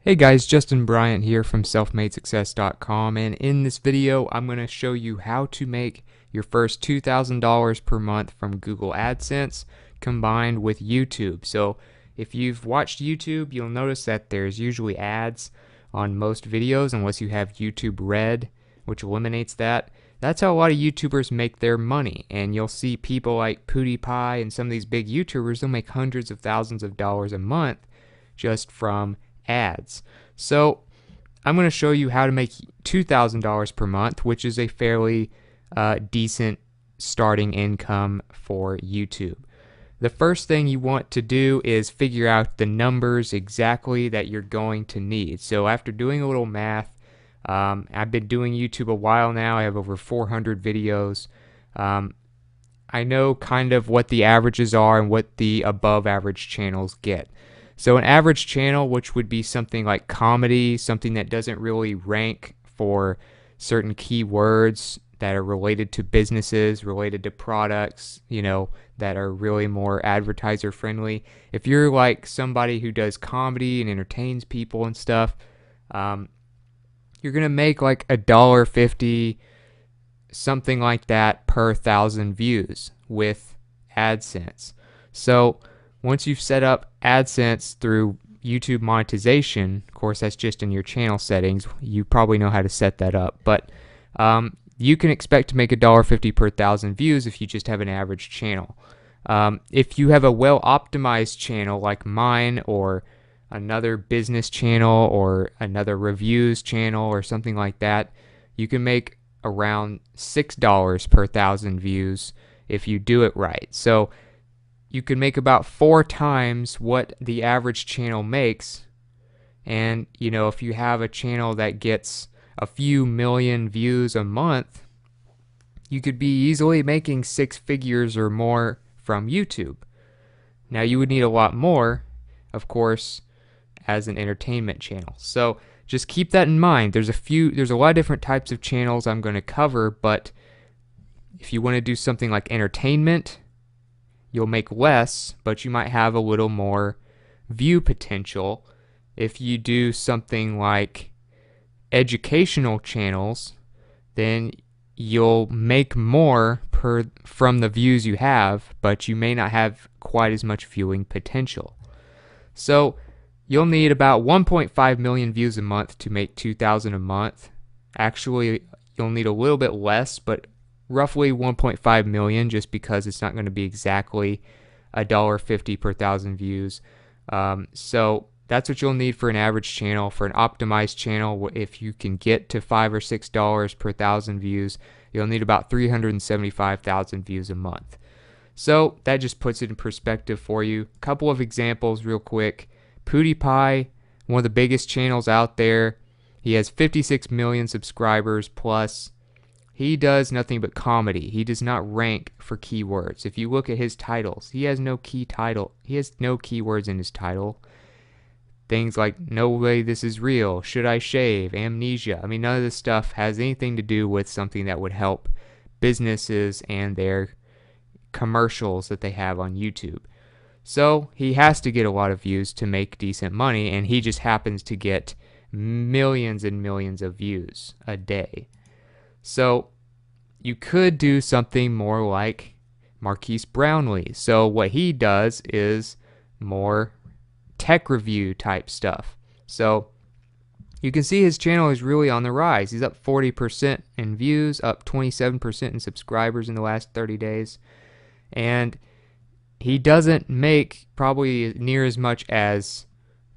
Hey guys, Justin Bryant here from selfmadesuccess.com, and in this video I'm going to show you how to make your first $2,000 per month from Google AdSense combined with YouTube. So if you've watched YouTube, you'll notice that there's usually ads on most videos unless you have YouTube Red, which eliminates that. That's how a lot of YouTubers make their money, and you'll see people like PewDiePie and some of these big YouTubers, they'll make hundreds of thousands of dollars a month just from ads. So I'm going to show you how to make $2,000 per month, which is a fairly decent starting income for YouTube. The first thing you want to do is figure out the numbers exactly that you're going to need. So after doing a little math, I've been doing YouTube a while now. I have over 400 videos. I know kind of what the averages are and what the above average channels get. So an average channel, which would be something like comedy, something that doesn't really rank for certain keywords that are related to businesses, related to products, that are really more advertiser friendly. If you're like somebody who does comedy and entertains people and stuff, you're gonna make like $1.50, something like that per 1,000 views with AdSense. So once you've set up AdSense through YouTube monetization, of course that's just in your channel settings, you probably know how to set that up, but you can expect to make $1.50 per 1,000 views if you just have an average channel. If you have a well-optimized channel like mine, or another business channel, or another reviews channel, or something like that, you can make around $6 per 1,000 views if you do it right. So you can make about 4 times what the average channel makes. And if you have a channel that gets a few million views a month, you could be easily making 6 figures or more from YouTube. Now you would need a lot more, of course, as an entertainment channel. So just keep that in mind. There's a lot of different types of channels I'm going to cover, but if you want to do something like entertainment, you'll make less, but you might have a little more view potential. If you do something like educational channels, then you'll make more from the views you have, but you may not have quite as much viewing potential. So you'll need about 1.5 million views a month to make $2,000 a month. Actually, you'll need a little bit less, but roughly 1.5 million, just because it's not going to be exactly $1.50 per 1,000 views. So that's what you'll need for an average channel. For an optimized channel, if you can get to $5 or $6 per 1,000 views, you'll need about 375,000 views a month. So that just puts it in perspective for you. A couple of examples real quick. PewDiePie, one of the biggest channels out there, he has 56 million subscribers plus. He does nothing but comedy. He does not rank for keywords. If you look at his titles, he has no keywords in his title. Things like "No way this is real," "Should I shave?" "Amnesia." None of this stuff has anything to do with something that would help businesses and their commercials that they have on YouTube. So he has to get a lot of views to make decent money, and he just happens to get millions and millions of views a day. So you could do something more like Marquise Brownlee. So what he does is more tech review type stuff. So you can see his channel is really on the rise. He's up 40% in views, up 27% in subscribers in the last 30 days. And he doesn't make probably near as much as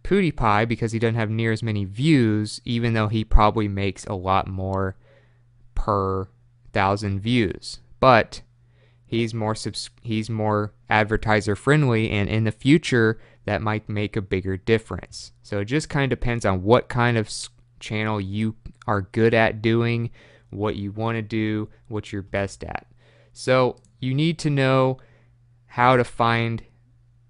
PewDiePie because he doesn't have near as many views, even though he probably makes a lot more per 1,000 views. But he's more advertiser friendly, and in the future that might make a bigger difference. So it just kind of depends on what kind of channel you are good at doing, what you want to do, what you're best at. So you need to know how to find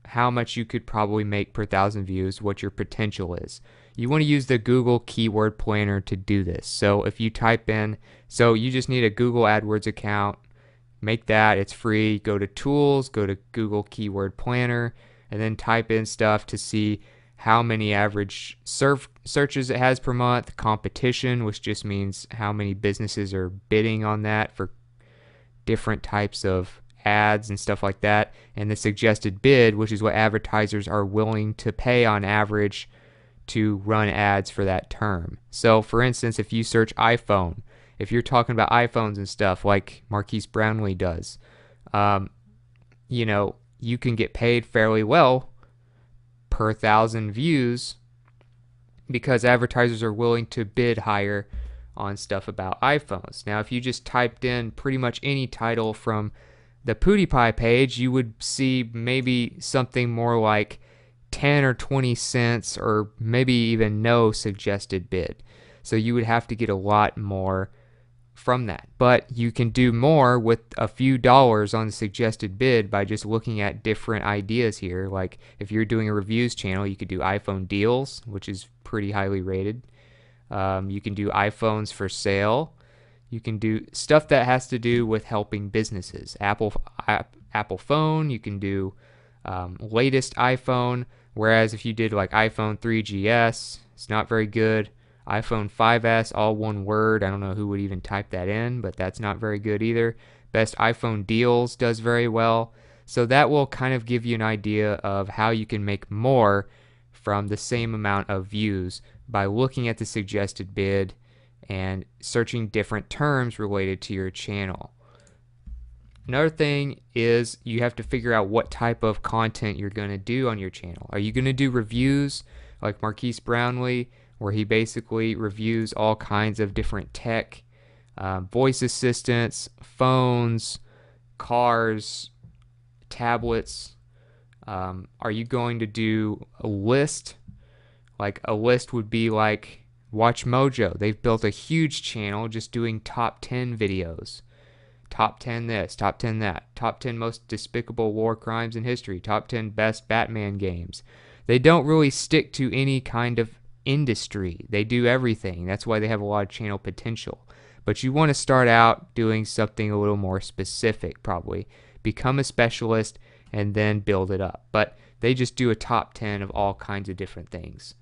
how much you could probably make per 1,000 views, what your potential is. You want to use the Google Keyword Planner to do this. So if you type in, so you just need a Google AdWords account, make that, it's free. Go to Tools, go to Google Keyword Planner, and then type in stuff to see how many average searches it has per month, competition, which just means how many businesses are bidding on that for different types of ads and stuff like that, and the suggested bid, which is what advertisers are willing to pay on average to run ads for that term. So for instance, if you search iPhone, if you're talking about iPhones and stuff like Marquise Brownlee does, you can get paid fairly well per 1,000 views because advertisers are willing to bid higher on stuff about iPhones. Now, if you just typed in pretty much any title from the PewDiePie page, you would see maybe something more like 10 or 20 cents or maybe even no suggested bid. So you would have to get a lot more from that. But you can do more with a few dollars on the suggested bid by just looking at different ideas here. Like if you're doing a reviews channel, you could do iPhone deals, which is pretty highly rated. You can do iPhones for sale. You can do stuff that has to do with helping businesses. Apple phone, you can do latest iPhone. Whereas if you did like iPhone 3GS, it's not very good. iPhone 5S, all one word. I don't know who would even type that in, but that's not very good either. Best iPhone deals does very well. So that will kind of give you an idea of how you can make more from the same amount of views by looking at the suggested bid and searching different terms related to your channel. Another thing is you have to figure out what type of content you're going to do on your channel. Are you going to do reviews like Marquise Brownlee, where he basically reviews all kinds of different tech, voice assistants, phones, cars, tablets? Are you going to do a list? Like a list would be like Watch Mojo. They've built a huge channel just doing top 10 videos. Top 10 this, top 10 that, top 10 most despicable war crimes in history, top 10 best Batman games. They don't really stick to any kind of industry. They do everything. That's why they have a lot of channel potential. But you want to start out doing something a little more specific, probably. Become a specialist and then build it up. But they just do a top 10 of all kinds of different things.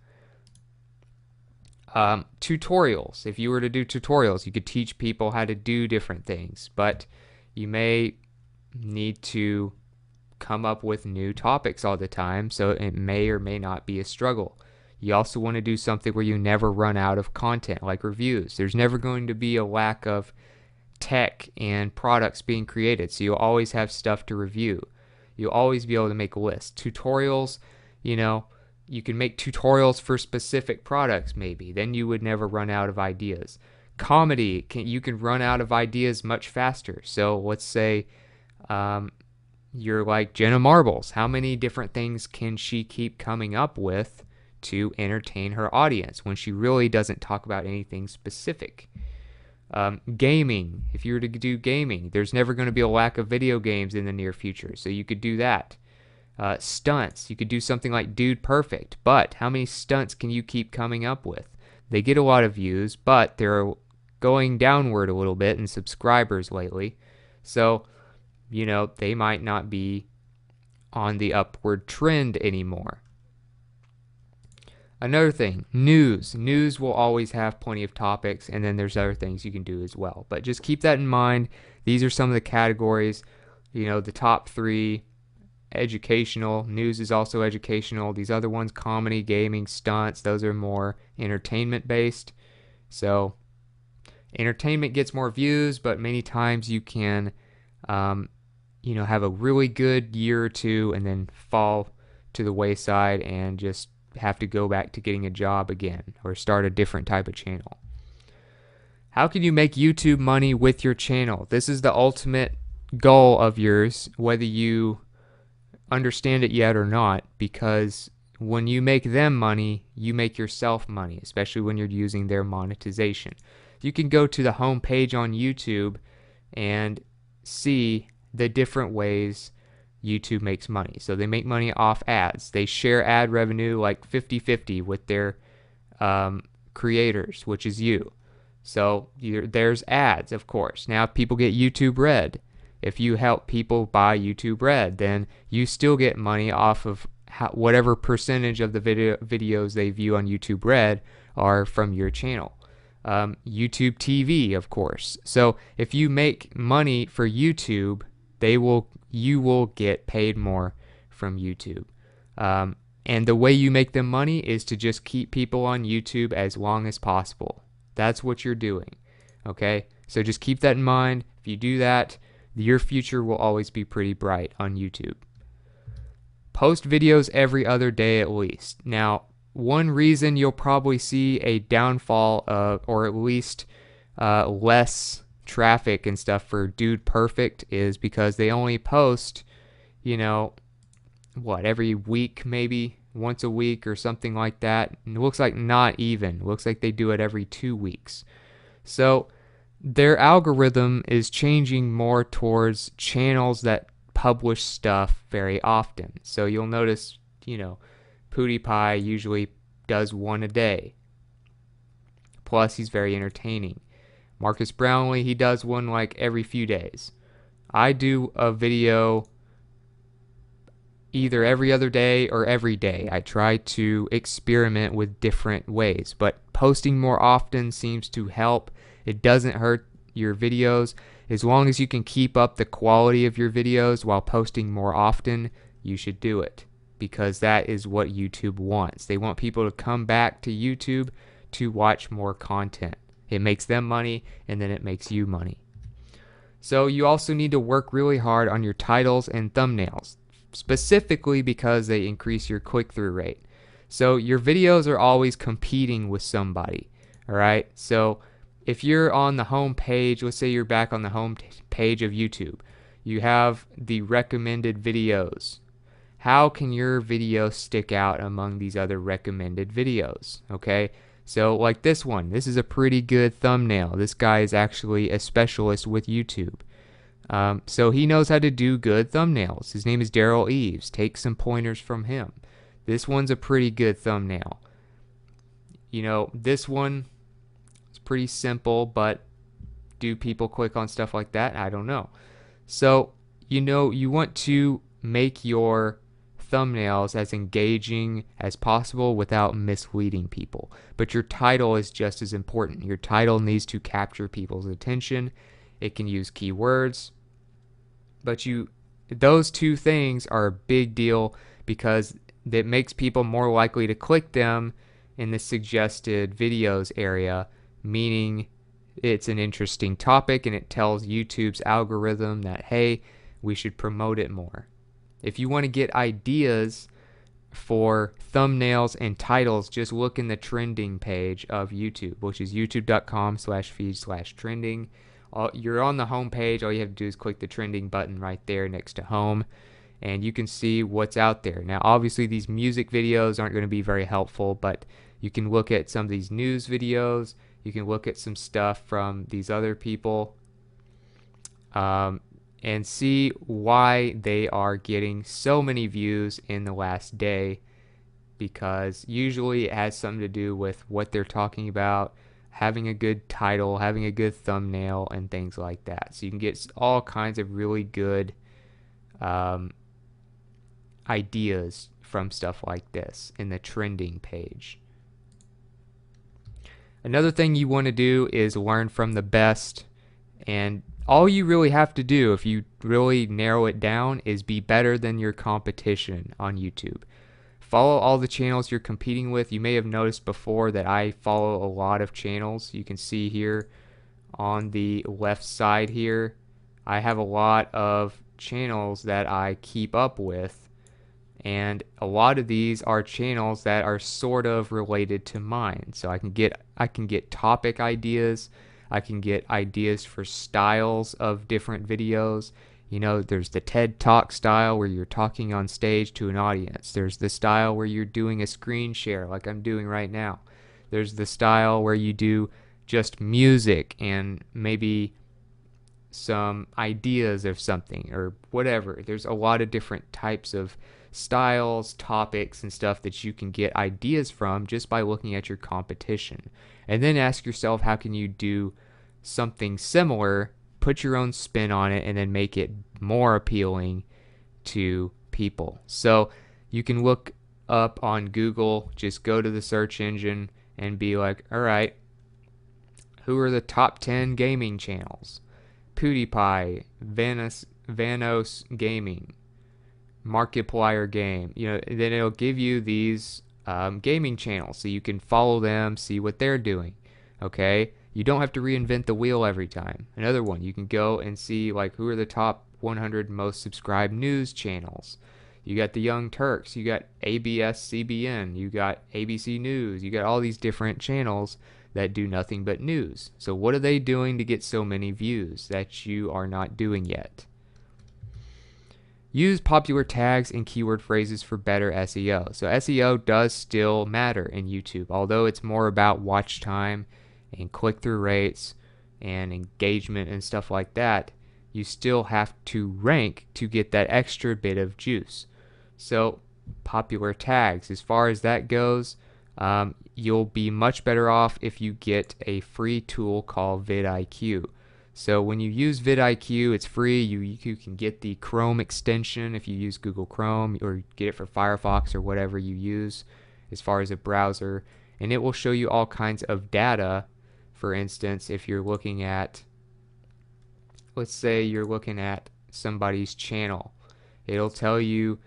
Tutorials. If you were to do tutorials, you could teach people how to do different things, but you may need to come up with new topics all the time, so it may or may not be a struggle. You also want to do something where you never run out of content, like reviews. There's never going to be a lack of tech and products being created, so you'll always have stuff to review. You'll always be able to make a list. Tutorials, you can make tutorials for specific products maybe. Then you would never run out of ideas. Comedy, you can run out of ideas much faster. So let's say you're like Jenna Marbles. How many different things can she keep coming up with to entertain her audience when she really doesn't talk about anything specific? Gaming, if you were to do gaming, there's never going to be a lack of video games in the near future. So you could do that. Stunts, you could do something like Dude Perfect, but how many stunts can you keep coming up with? They get a lot of views, but they're going downward a little bit in subscribers lately, so they might not be on the upward trend anymore. Another thing, news will always have plenty of topics, and then there's other things you can do as well, but just keep that in mind. These are some of the categories, the top 3. Educational, news is also educational. These other ones, comedy, gaming, stunts, those are more entertainment based. So entertainment gets more views, but many times you can have a really good year or two and then fall to the wayside and just have to go back to getting a job again or start a different type of channel. How can you make YouTube money with your channel? This is the ultimate goal of yours, whether you understand it yet or not, because when you make them money, you make yourself money, especially when you're using their monetization. You can go to the home page on YouTube and see the different ways YouTube makes money. So they make money off ads. They share ad revenue like 50-50 with their creators, which is you. So there's ads, of course. Now people get YouTube Red. If you help people buy YouTube Red, then you still get money off of whatever percentage of the videos they view on YouTube Red are from your channel. YouTube TV, of course. So if you make money for YouTube, you will get paid more from YouTube. And the way you make them money is to just keep people on YouTube as long as possible. That's what you're doing. Okay? So just keep that in mind. If you do that, your future will always be pretty bright on YouTube. Post videos every other day at least. Now, one reason you'll probably see a downfall of, or at least less traffic and stuff for Dude Perfect is because they only post, every week, maybe once a week or something like that. And it looks like not even. It looks like they do it every 2 weeks. So their algorithm is changing more towards channels that publish stuff very often. So you'll notice, PewDiePie usually does one a day. Plus, he's very entertaining. Marcus Brownlee, he does one like every few days. I do a video either every other day or every day. I try to experiment with different ways, but posting more often seems to help. It doesn't hurt your videos. As long as you can keep up the quality of your videos while posting more often, you should do it, because that is what YouTube wants. They want people to come back to YouTube to watch more content. It makes them money, and then it makes you money. So you also need to work really hard on your titles and thumbnails, specifically because they increase your click-through rate. So your videos are always competing with somebody, all right? So if you're on the home page, let's say you're back on the home page of YouTube, you have the recommended videos. How can your video stick out among these other recommended videos? Okay, so like this one, this is a pretty good thumbnail. This guy is actually a specialist with YouTube. So he knows how to do good thumbnails. His name is Daryl Eves. Take some pointers from him. This one's a pretty good thumbnail. This one, pretty simple, but do people click on stuff like that? I don't know. So, you want to make your thumbnails as engaging as possible without misleading people. But your title is just as important. Your title needs to capture people's attention. It can use keywords. But those two things are a big deal because it makes people more likely to click them in the suggested videos area, meaning it's an interesting topic and it tells YouTube's algorithm that, hey, we should promote it more. If you want to get ideas for thumbnails and titles, just look in the trending page of YouTube, which is youtube.com/feed/trending. You're on the home page. All you have to do is click the trending button right there next to home, and you can see what's out there. Now, obviously, these music videos aren't going to be very helpful, but you can look at some of these news videos. You can look at some stuff from these other people and see why they are getting so many views in the last day, because usually it has something to do with what they're talking about, having a good title, having a good thumbnail, and things like that. So you can get all kinds of really good ideas from stuff like this in the trending page. Another thing you want to do is learn from the best, and all you really have to do, if you really narrow it down, is be better than your competition on YouTube. Follow all the channels you're competing with. You may have noticed before that I follow a lot of channels. You can see here on the left side here, I have a lot of channels that I keep up with, and a lot of these are channels that are sort of related to mine. So I can get topic ideas. I can get ideas for styles of different videos. There's the TED Talk style where you're talking on stage to an audience. There's the style where you're doing a screen share like I'm doing right now. There's the style where you do just music and maybe some ideas of something or whatever. There's a lot of different types of styles, topics, and stuff that you can get ideas from just by looking at your competition. And then ask yourself, how can you do something similar, put your own spin on it, and then make it more appealing to people. So you can look up on Google, just go to the search engine and be like, all right, who are the top 10 gaming channels? PewDiePie, Vanos Gaming, Markiplier Game. Then it'll give you these gaming channels so you can follow them, see what they're doing. Okay, you don't have to reinvent the wheel every time. Another one, you can go and see like who are the top 100 most subscribed news channels. You got the Young Turks, you got ABS-CBN, you got ABC News, you got all these different channels that do nothing but news. So what are they doing to get so many views that you are not doing yet? Use popular tags and keyword phrases for better SEO. So SEO does still matter in YouTube, although it's more about watch time and click-through rates and engagement and stuff like that. You still have to rank to get that extra bit of juice. So popular tags, as far as that goes, you'll be much better off if you get a free tool called vidIQ. So when you use vidIQ, it's free. You can get the Chrome extension if you use Google Chrome, or get it for Firefox or whatever you use as far as a browser, and it will show you all kinds of data. For instance, if you're looking at, let's say you're looking at somebody's channel, it'll tell you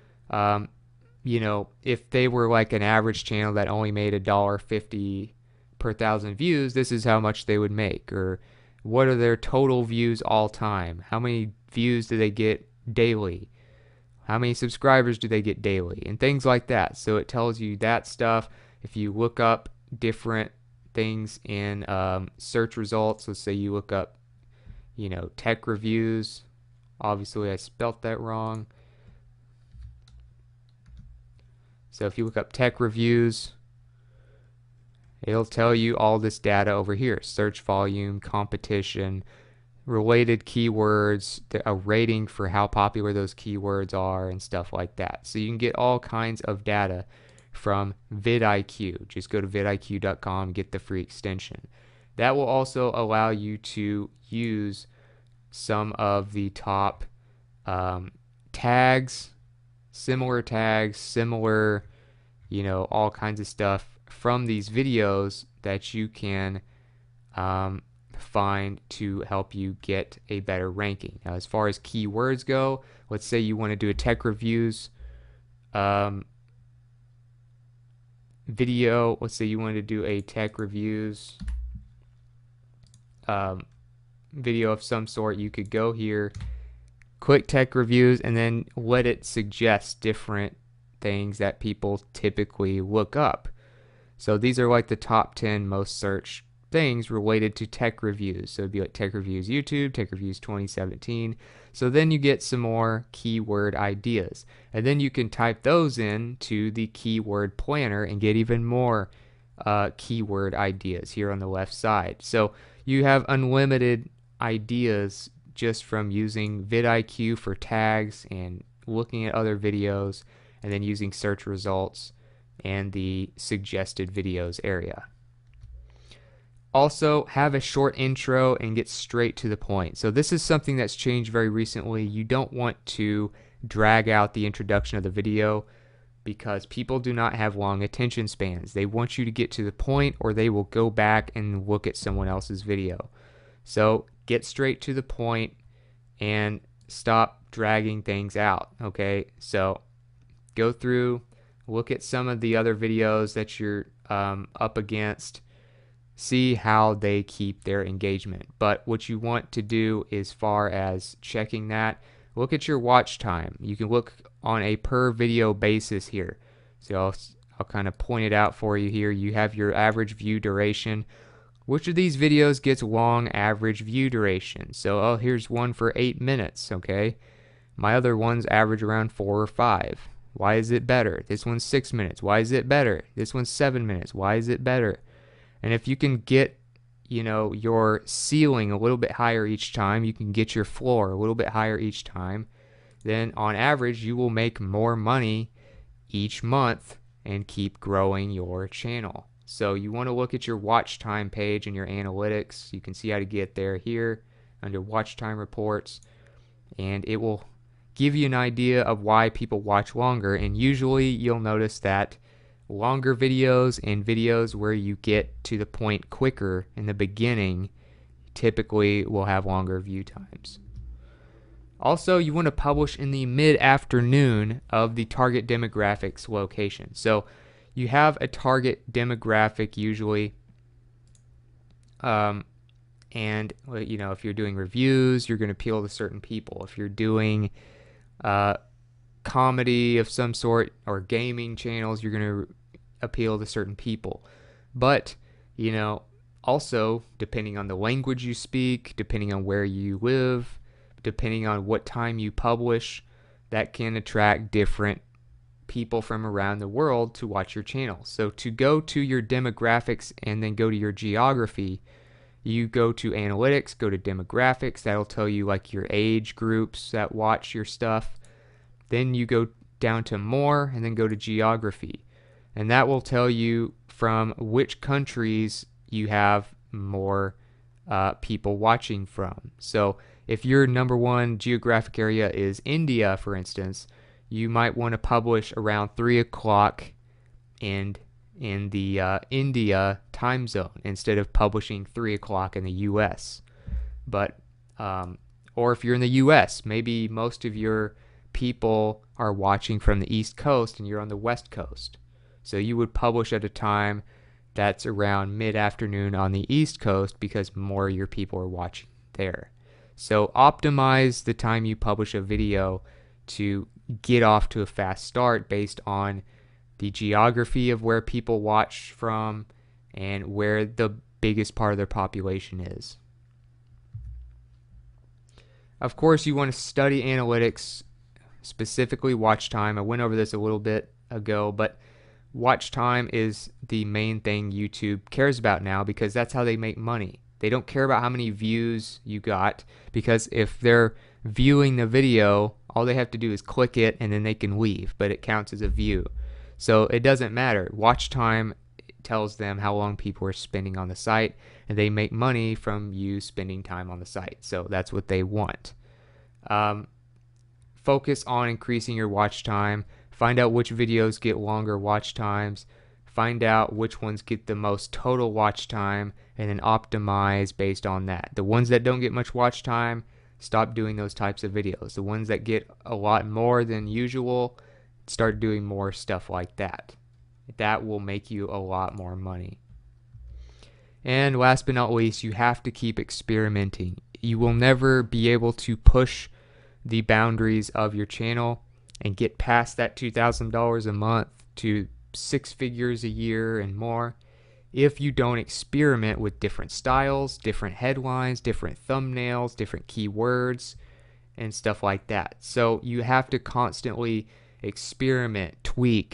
if they were like an average channel that only made $1.50 per 1,000 views, this is how much they would make. Or what are their total views all time? How many views do they get daily? How many subscribers do they get daily? And things like that. So it tells you that stuff. If you look up different things in search results, let's say you look up, tech reviews. Obviously, I spelt that wrong. So if you look up tech reviews, it'll tell you all this data over here: search volume, competition, related keywords, a rating for how popular those keywords are, and stuff like that. So you can get all kinds of data from vidIQ. Just go to vidIQ.com, get the free extension. That will also allow you to use some of the top tags, similar, all kinds of stuff from these videos that you can find to help you get a better ranking. Now, as far as keywords go, let's say you want to do a tech reviews video. Let's say you want to do a tech reviews video of some sort. You could go here, click tech reviews, and then let it suggest different things that people typically look up. So these are like the top 10 most searched things related to tech reviews. So it'd be like tech reviews YouTube, tech reviews 2017. So then you get some more keyword ideas, and then you can type those in to the keyword planner and get even more keyword ideas here on the left side. So you have unlimited ideas just from using vidIQ for tags and looking at other videos, and then using search results and the suggested videos area. Also, have a short intro and get straight to the point. So this is something that's changed very recently. You don't want to drag out the introduction of the video, because people do not have long attention spans. They want you to get to the point, or they will go back and look at someone else's video. So get straight to the point and stop dragging things out. Okay, so go through, look at some of the other videos that you're up against, see how they keep their engagement. But what you want to do, as far as checking that, look at your watch time. You can look on a per video basis here. So I'll kind of point it out for you here. You have your average view duration. Which of these videos gets long average view duration? So here's one for 8 minutes, okay? My other ones average around 4 or 5. Why is it better? This one's 6 minutes. Why is it better? This one's 7 minutes. Why is it better? And if you can get, your ceiling a little bit higher each time, you can get your floor a little bit higher each time, then on average you will make more money each month and keep growing your channel. So you want to look at your watch time page and your analytics. You can see how to get there here under watch time reports, and it will give you an idea of why people watch longer. And usually you'll notice that longer videos and videos where you get to the point quicker in the beginning typically will have longer view times. Also, you want to publish in the mid-afternoon of the target demographics location. So you have a target demographic usually, and you know, if you're doing reviews, you're going to appeal to certain people. If you're doing comedy of some sort or gaming channels, you're going to appeal to certain people. But, you know, also depending on the language you speak, depending on where you live, depending on what time you publish, that can attract different people from around the world to watch your channel. So to go to your demographics and then go to your geography, you go to analytics, go to demographics. That'll tell you like your age groups that watch your stuff. Then you go down to more and then go to geography. And that will tell you from which countries you have more people watching from. So if your number one geographic area is India, for instance, you might want to publish around 3 o'clock in the India time zone instead of publishing 3 o'clock in the US. But or if you're in the US, maybe most of your people are watching from the East Coast and you're on the West Coast. So you would publish at a time that's around mid-afternoon on the East Coast because more of your people are watching there. So optimize the time you publish a video to get off to a fast start based on the geography of where people watch from and where the biggest part of their population is. Of course, you want to study analytics, specifically watch time. I went over this a little bit ago, but watch time is the main thing YouTube cares about now because that's how they make money. They don't care about how many views you got, because if they're viewing the video, all they have to do is click it and then they can leave, but it counts as a view. So it doesn't matter. Watch time tells them how long people are spending on the site, and they make money from you spending time on the site. So that's what they want. Focus on increasing your watch time. Find out which videos get longer watch times. Find out which ones get the most total watch time, and then optimize based on that. The ones that don't get much watch time, stop doing those types of videos. The ones that get a lot more than usual, start doing more stuff like that. That will make you a lot more money. And last but not least, you have to keep experimenting. You will never be able to push the boundaries of your channel and get past that $2,000 a month to 6 figures a year and more if you don't experiment with different styles, different headlines, different thumbnails, different keywords, and stuff like that. So you have to constantly experiment, tweak,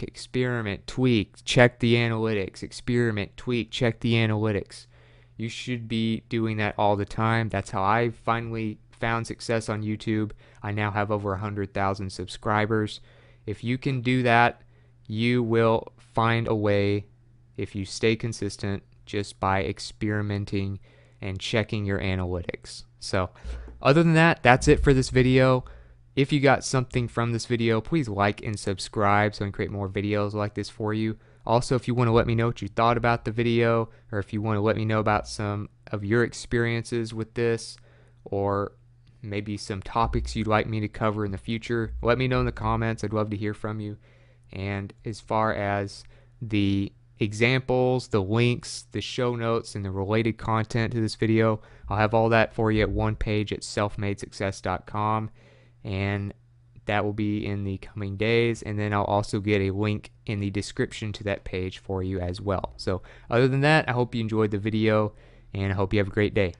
check the analytics, experiment, tweak, check the analytics. You should be doing that all the time. That's how I finally found success on YouTube. I now have over 100,000 subscribers. If you can do that, you will find a way if you stay consistent just by experimenting and checking your analytics. So other than that, that's it for this video. If you got something from this video, please like and subscribe so I can create more videos like this for you. Also, if you want to let me know what you thought about the video, or if you want to let me know about some of your experiences with this, or maybe some topics you'd like me to cover in the future, let me know in the comments. I'd love to hear from you. And as far as the examples, the links, the show notes, and the related content to this video, I'll have all that for you at one page at selfmadesuccess.com, and that will be in the coming days. And then I'll also get a link in the description to that page for you as well. So other than that, I hope you enjoyed the video, and I hope you have a great day.